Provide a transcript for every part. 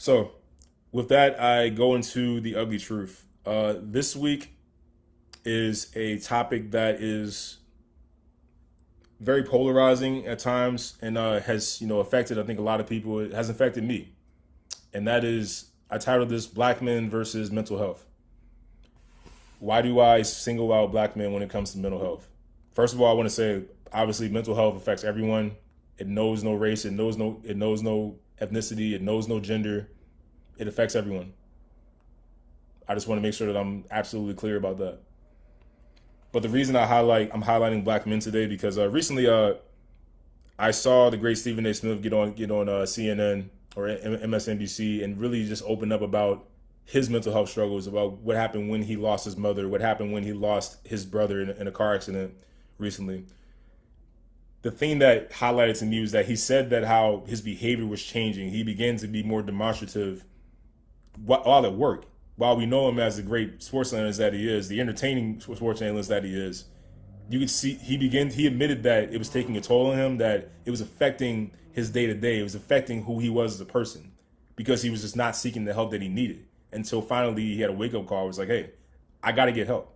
So, with that, I go into the ugly truth. This week is a topic that is very polarizing at times and has affected I think a lot of people. It has affected me, and that is I titled this "Black Men versus Mental Health." Why do I single out black men when it comes to mental health? First of all, I want to say obviously mental health affects everyone. It knows no race. It knows no ethnicity. It knows no gender. It affects everyone. I just want to make sure that I'm absolutely clear about that. But the reason I'm highlighting black men today because recently I saw the great Stephen A. Smith get on CNN or MSNBC and really just open up about his mental health struggles, about what happened when he lost his mother, what happened when he lost his brother in a car accident recently. The thing that highlighted to me was that he said that how his behavior was changing. He began to be more demonstrative while at work. While we know him as the great sports analyst that he is, the entertaining sports analyst that he is, you could see he admitted that it was taking a toll on him, that it was affecting his day to day, it was affecting who he was as a person, because he was just not seeking the help that he needed until finally he had a wake up call. It was like, hey, I got to get help.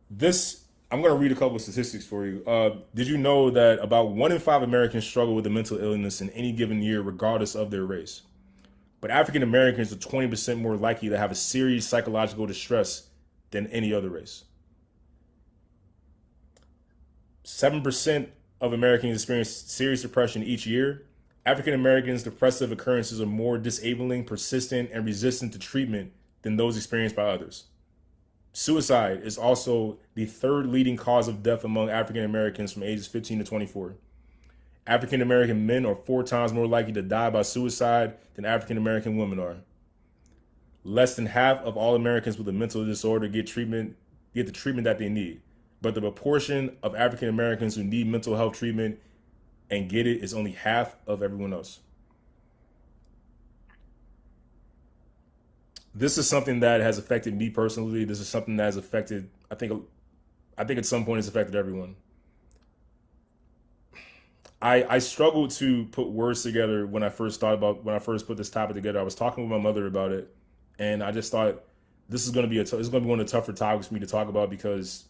This I'm going to read a couple of statistics for you. Did you know that about 1 in 5 Americans struggle with a mental illness in any given year, regardless of their race? But African Americans are 20% more likely to have a serious psychological distress than any other race. 7% of Americans experience serious depression each year. African Americans' depressive occurrences are more disabling, persistent, and resistant to treatment than those experienced by others. Suicide is also the third leading cause of death among African Americans from ages 15 to 24. African American men are 4 times more likely to die by suicide than African American women are. Less than half of all Americans with a mental disorder get the treatment that they need. But the proportion of African Americans who need mental health treatment and get it is only half of everyone else. This is something that has affected me personally. This is something that has affected I think at some point it's affected everyone. I struggled to put words together when I first put this topic together. I was talking with my mother about it, and I just thought this is going to be one of the tougher topics for me to talk about because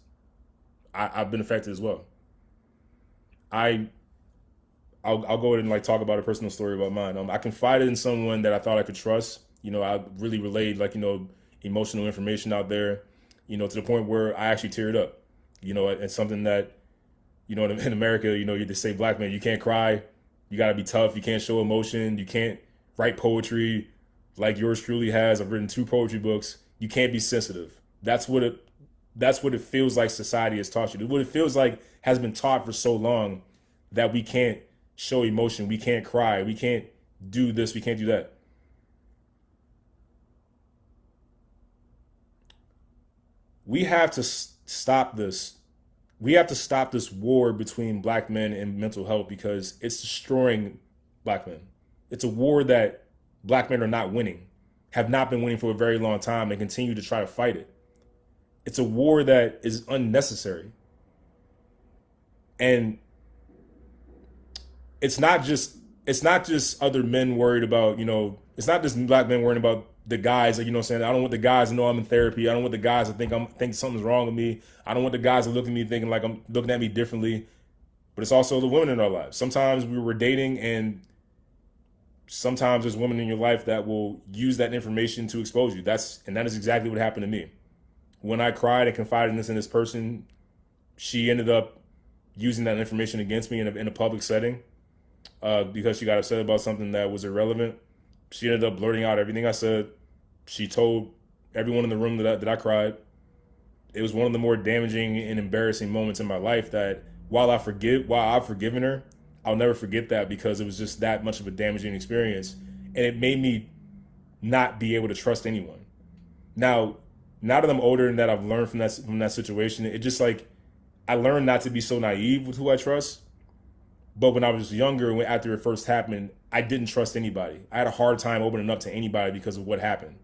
I've been affected as well. I I'll go ahead and like talk about a personal story about mine. I confided in someone that I thought I could trust. I really relayed emotional information out there. To the point where I actually teared up. It's something that in America, you just say black man, you can't cry, you got to be tough, you can't show emotion, you can't write poetry like yours truly has. I've written 2 poetry books. You can't be sensitive. That's what it feels like society has taught you. What it feels like has been taught for so long that we can't show emotion, we can't cry, we can't do this, we can't do that. We have to stop this. We have to stop this war between black men and mental health because it's destroying black men. It's a war that black men are not winning, have not been winning for a very long time, and continue to try to fight it. It's a war that is unnecessary. And it's not just other men worried about, it's not just black men worrying about the guys, like, saying, I don't want the guys to know I'm in therapy. I don't want the guys to think something's wrong with me. I don't want the guys to look at me thinking like I'm looking at me differently. But it's also the women in our lives. Sometimes we were dating, and sometimes there's women in your life that will use that information to expose you. That is exactly what happened to me. When I cried and confided in this person, she ended up using that information against me in a public setting, because she got upset about something that was irrelevant. She ended up blurting out everything I said. She told everyone in the room that I cried. It was one of the more damaging and embarrassing moments in my life that while I've forgiven her, I'll never forget that because it was just that much of a damaging experience. And it made me not be able to trust anyone. Now, now that I'm older and that I've learned from that situation, it just like I learned not to be so naive with who I trust. But when I was younger, after it first happened, I didn't trust anybody. I had a hard time opening up to anybody because of what happened.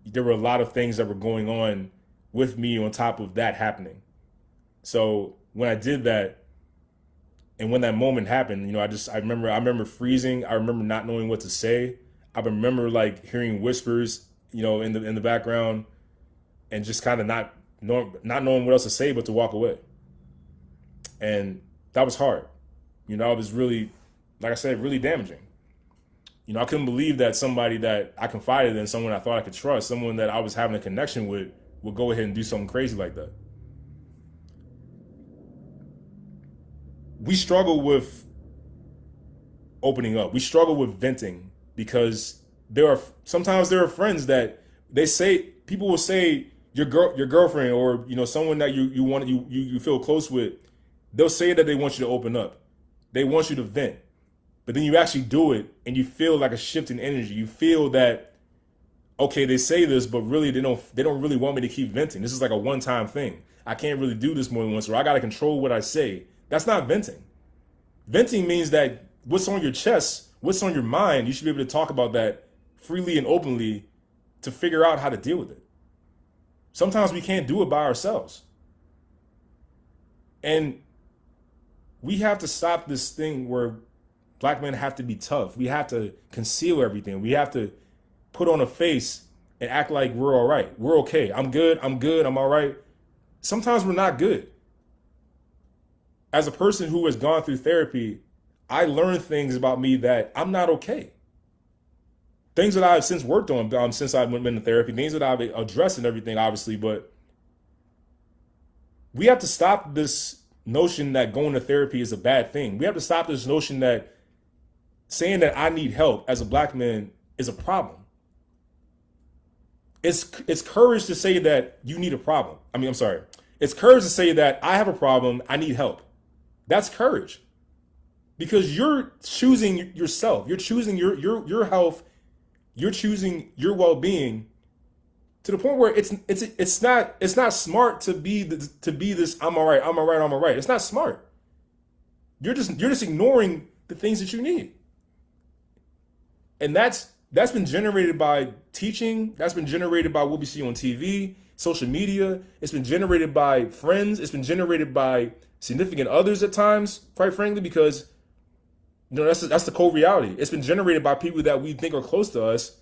There were a lot of things that were going on with me on top of that happening. So when I did that, And when that moment happened, I remember freezing. I remember not knowing what to say. I remember like hearing whispers, in the background, and just kind of not knowing what else to say but to walk away. And that was hard. It was really, like I said, really damaging. I couldn't believe that somebody that I confided in, someone I thought I could trust, someone that I was having a connection with, would go ahead and do something crazy like that. We struggle with opening up. We struggle with venting because sometimes there are friends that people will say your girlfriend, or someone that you feel close with. They'll say that they want you to open up. They want you to vent. But then you actually do it and you feel like a shift in energy. You feel that, okay, they say this, but really they don't really want me to keep venting. This is like a one-time thing. I can't really do this more than once, or I got to control what I say. That's not venting. Venting means that what's on your chest, what's on your mind, you should be able to talk about that freely and openly to figure out how to deal with it. Sometimes we can't do it by ourselves. And we have to stop this thing where black men have to be tough. We have to conceal everything. We have to put on a face and act like we're all right. We're okay. I'm good. I'm all right. Sometimes we're not good. As a person who has gone through therapy, I learned things about me that I'm not okay. Things that I've since worked on since I've been in therapy, things that I've addressed and everything, obviously, but we have to stop this notion that going to therapy is a bad thing. We have to stop this notion that saying that I need help as a black man is a problem. It's courage to say that you need a problem. I'm sorry. It's courage to say that I have a problem, I need help. That's courage. Because you're choosing yourself. You're choosing your health. You're choosing your well-being to the point where it's not smart to be this I'm all right. It's not smart. You're just ignoring the things that you need. And that's been generated by teaching. That's been generated by what we see on TV, social media. It's been generated by friends. It's been generated by significant others at times, quite frankly, because that's the cold reality. It's been generated by people that we think are close to us.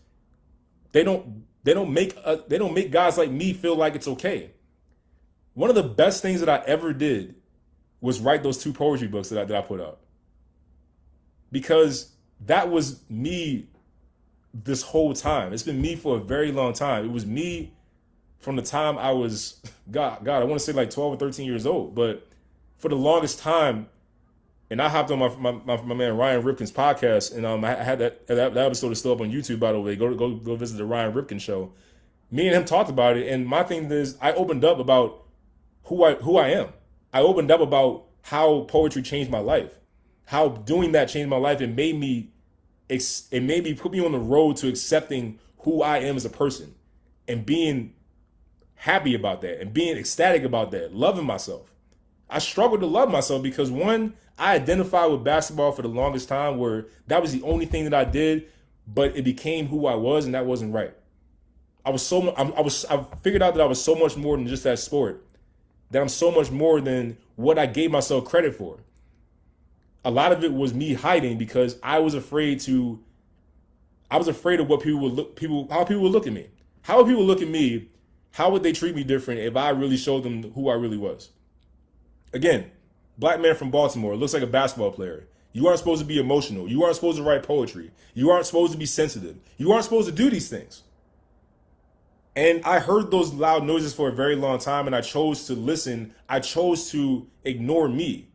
They don't make guys like me feel like it's okay. One of the best things that I ever did was write those 2 poetry books that I put out, because that was me this whole time. It's been me for a very long time. It was me from the time I was, God, I want to say like 12 or 13 years old. But for the longest time, and I hopped on my man Ryan Ripken's podcast, and I had that episode is still up on YouTube, by the way. Go visit the Ryan Ripken show. Me and him talked about it, and my thing is, I opened up about who I am. I opened up about how poetry changed my life, how doing that changed my life. It made me put me on the road to accepting who I am as a person, and being happy about that, and being ecstatic about that, loving myself. I struggled to love myself because, one, I identified with basketball for the longest time, where that was the only thing that I did, but it became who I was, and that wasn't right. I figured out that I was so much more than just that sport, that I'm so much more than what I gave myself credit for. A lot of it was me hiding because I was afraid of what how people would look at me. How would people look at me? How would they treat me different if I really showed them who I really was? Again, black man from Baltimore, looks like a basketball player. You aren't supposed to be emotional. You aren't supposed to write poetry. You aren't supposed to be sensitive. You aren't supposed to do these things. And I heard those loud noises for a very long time, and I chose to listen. I chose to ignore me.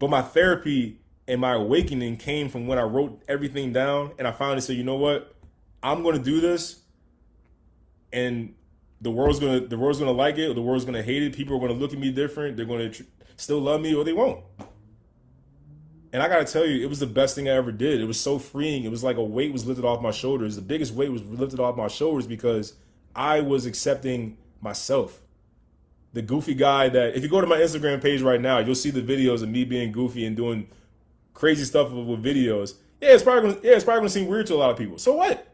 But my therapy and my awakening came from when I wrote everything down, and I finally said, you know what? I'm going to do this, and the world's gonna like it, or the world's gonna hate it. People are gonna look at me different. They're gonna still love me, or they won't. And I gotta tell you, it was the best thing I ever did. It was so freeing. It was like a weight was lifted off my shoulders. The biggest weight was lifted off my shoulders because I was accepting myself. The goofy guy that, if you go to my Instagram page right now, you'll see the videos of me being goofy and doing crazy stuff with videos. Yeah, it's probably gonna seem weird to a lot of people. So what?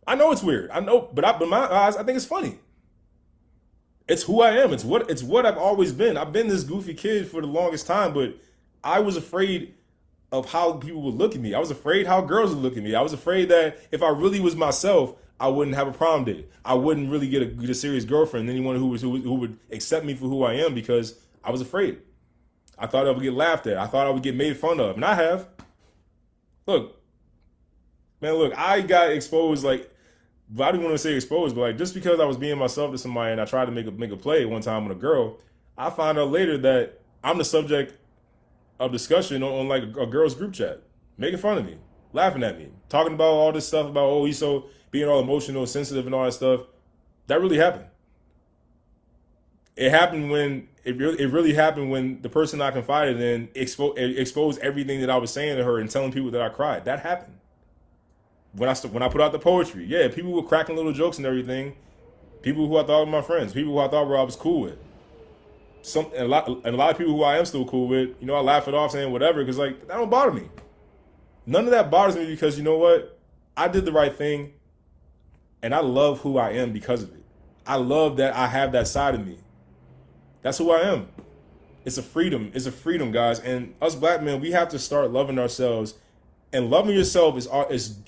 I know it's weird. I know, but in my eyes, I think it's funny. It's who I am. It's what I've always been. I've been this goofy kid for the longest time, but I was afraid of how people would look at me. I was afraid how girls would look at me. I was afraid that if I really was myself, I wouldn't have a prom date. I wouldn't really get a serious girlfriend, anyone who would accept me for who I am, because I was afraid. I thought I would get laughed at. I thought I would get made fun of, and I have. Look, man, look, I got exposed, like, I didn't want to say exposed, but like, just because I was being myself to somebody and I tried to make a play one time with a girl, I found out later that I'm the subject of discussion on like a girl's group chat, making fun of me, laughing at me, talking about all this stuff about, oh, he's so being all emotional, sensitive, and all that stuff. That really happened. It happened when it really happened when the person I confided in exposed everything that I was saying to her and telling people that I cried. That happened when I put out the poetry. Yeah, people were cracking little jokes and everything. People who I thought were my friends, people who I thought I was cool with. A lot of people who I am still cool with, I laugh it off saying whatever, because like, that don't bother me. None of that bothers me, because you know what? I did the right thing, and I love who I am because of it. I love that I have that side of me. That's who I am. It's a freedom. It's a freedom, guys. And us black men, we have to start loving ourselves. And loving yourself is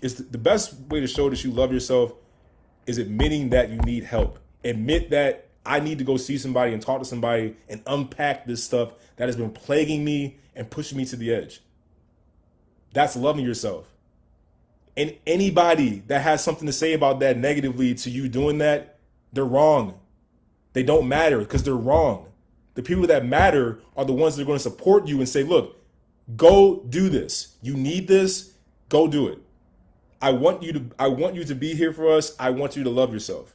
the best way to show that you love yourself is admitting that you need help. Admit that I need to go see somebody and talk to somebody and unpack this stuff that has been plaguing me and pushing me to the edge. That's loving yourself. And anybody that has something to say about that negatively to you doing that, they're wrong. They don't matter, because they're wrong. The people that matter are the ones that are going to support you and say, look, go do this. You need this. Go do it. I want you to be here for us. I want you to love yourself.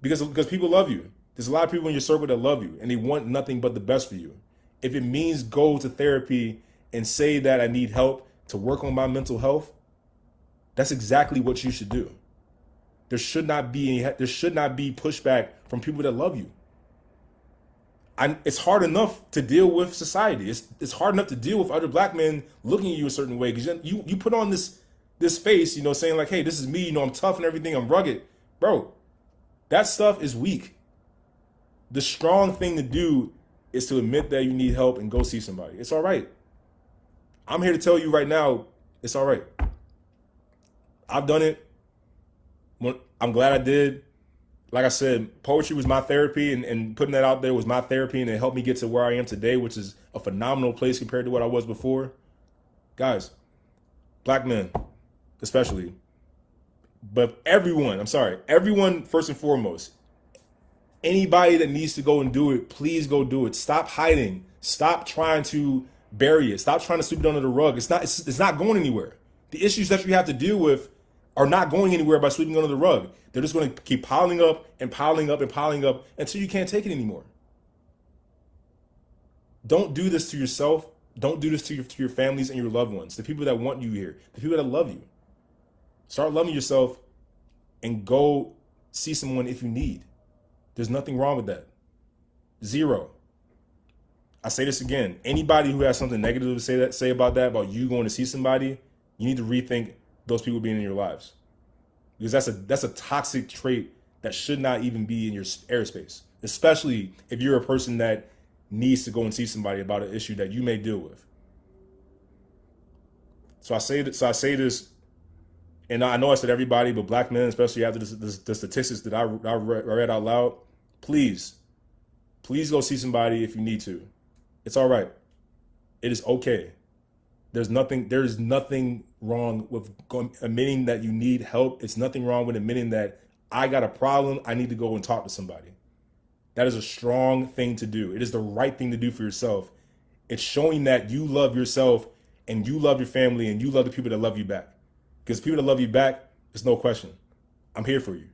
Because people love you. There's a lot of people in your circle that love you, and they want nothing but the best for you. If it means go to therapy and say that I need help to work on my mental health, that's exactly what you should do. There should not be pushback from people that love you. It's hard enough to deal with society. It's hard enough to deal with other black men looking at you a certain way, because you put on this face, saying like, hey, this is me, I'm tough and everything, I'm rugged. Bro, that stuff is weak. The strong thing to do is to admit that you need help and go see somebody. It's all right. I'm here to tell you right now, it's all right. I've done it. I'm glad I did. Like I said, poetry was my therapy, and putting that out there was my therapy, and it helped me get to where I am today, which is a phenomenal place compared to what I was before. Guys, black men especially, but everyone first and foremost, anybody that needs to go and do it, please go do it. Stop hiding. Stop trying to bury it. Stop trying to sweep it under the rug. It's not going anywhere. The issues that you have to deal with are not going anywhere by sweeping under the rug. They're just going to keep piling up and piling up and piling up until you can't take it anymore. Don't do this to yourself. Don't do this to your families and your loved ones, the people that want you here, the people that love you. Start loving yourself and go see someone if you need. There's nothing wrong with that. Zero. I say this again. Anybody who has something negative to say about you going to see somebody, you need to rethink those people being in your lives, because that's a toxic trait that should not even be in your airspace, especially if you're a person that needs to go and see somebody about an issue that you may deal with. So I say this, and I know I said everybody, but black men, especially after the statistics that I read out loud, please go see somebody if you need to. It's all right. It is okay. There is nothing wrong with admitting that you need help. It's nothing wrong with admitting that I got a problem. I need to go and talk to somebody. That is a strong thing to do. It is the right thing to do for yourself. It's showing that you love yourself and you love your family and you love the people that love you back. Because people that love you back, there's no question. I'm here for you.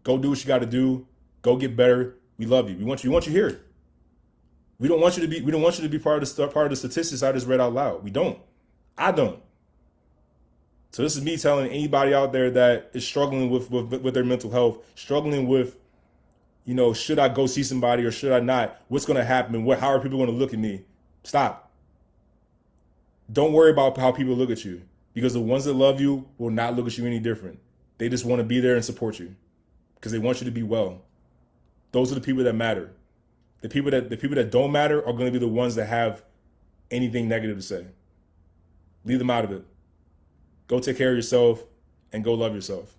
Go do what you got to do. Go get better. We love you. We want you here. We don't want you to be part of the statistics I just read out loud. We don't. I don't. So this is me telling anybody out there that is struggling with their mental health, struggling with, should I go see somebody or should I not? What's going to happen? How are people going to look at me? Stop. Don't worry about how people look at you, because the ones that love you will not look at you any different. They just want to be there and support you because they want you to be well. Those are the people that matter. The people that don't matter are going to be the ones that have anything negative to say. Leave them out of it. Go take care of yourself and go love yourself.